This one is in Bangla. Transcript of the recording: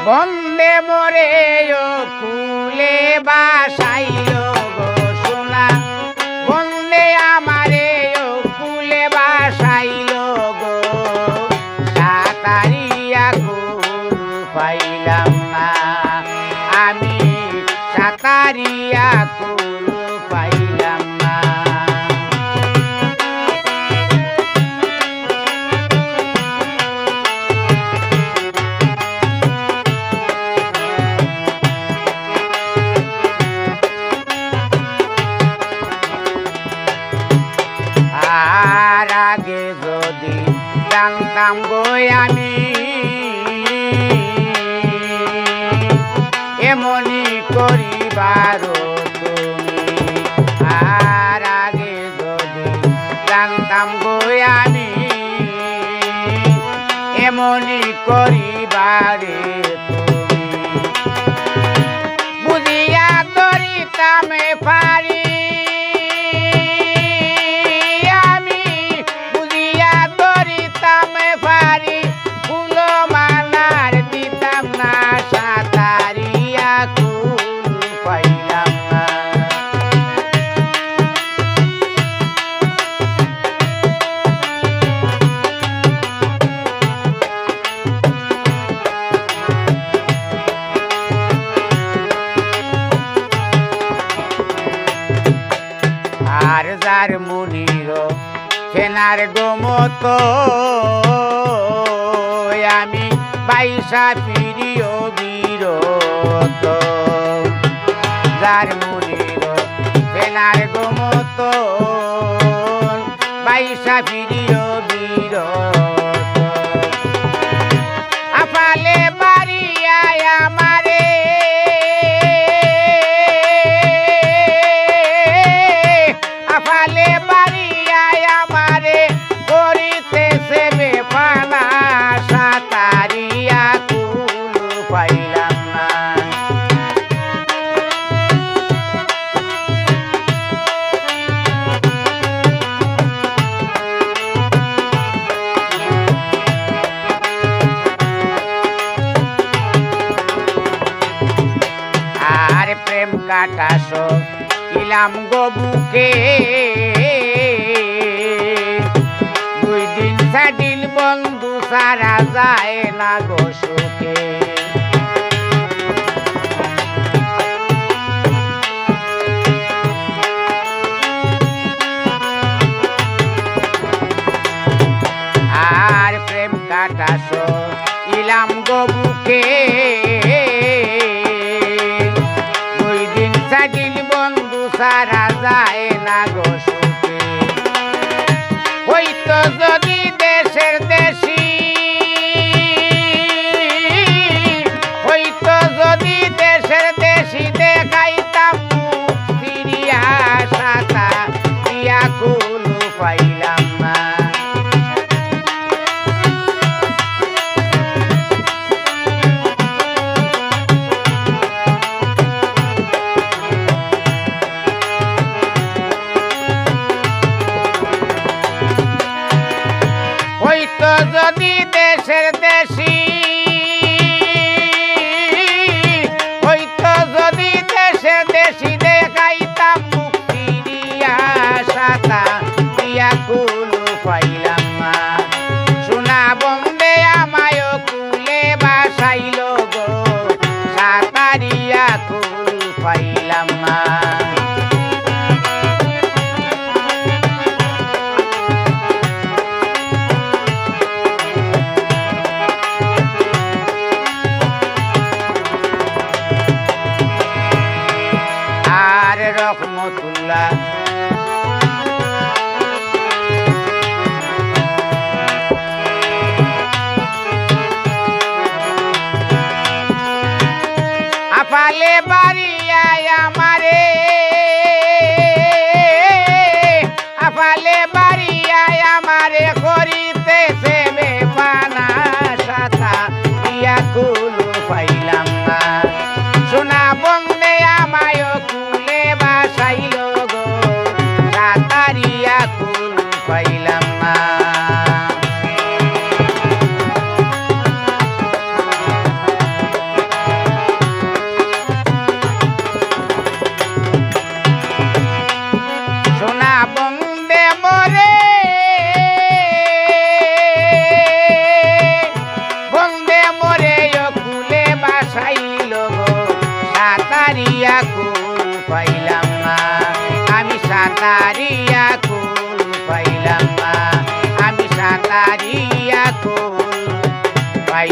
বন্দে মোরে ও কুলে বাসাইল গো সোনা বন্দে আমারে ও কুলে বাসাইল গো সাতারিয়া কুল পাইলাম না আমি সাতারিয়া কুল পাইলাম না আর আগে যদি জানতাম গো আমি এমনি করিবার তুমি আর আগে যদি জানতাম গো আমি এমনি করিবারে তুমি বুঝিয়া ধরিতামে পারি পারি ফুল মালার দিতাম না সাতারিয়া কুল পাইলাম না আর যার মুনির ফেনার গোমত আমি বাইসা প্রিয় বিরত যার মুনির ফেনার গোমত বাইসা প্রিয় বিরত আপালে বাড়িয়া আমারে আপালে বাড়িয়া আমারে করিতেছে বেপানা সাতারিয়া কুল পাইলাম না আর প্রেম কাটাস ইলাম গো বুকে দুই দিন সাদিন বন্ধু সারা যায় না গো সুখে আর প্রেম কাটাস ইলাম গো বুকে দুই দিন সাদিন বন্ধু সারা যায় না গো সুখে হইতো যদি দেশের দেশি হইতো যদি দেশের দেশি দেখাইতাম সিরিয়া সাতা ইয়া কুল পাইলাম না হইতো যদি দেশের দেশি হইতো যদি দেশের দেশি দেখাইতাম মুক্তিরিয়া সাতা ইয়া কুল পাইলাম না সোনা বন্দে আমায় কুলে বাসাইল গো সাতারিয়া কুল পাইলাম না আর রহমতুল্লাহ আপালে বাড়িয়া আমারে আপালে বাড়িয়া আমারে করিতেছে বেপানা সাতা ইয়া কুল পাইলাম না সোনা বন্দে আমায় কুলে বাসাইল গো সাতারিয়া কুল পাইলাম না সাঁতারিয়া কুল পাইলাম না, আমি সাঁতারিয়া কুল পাই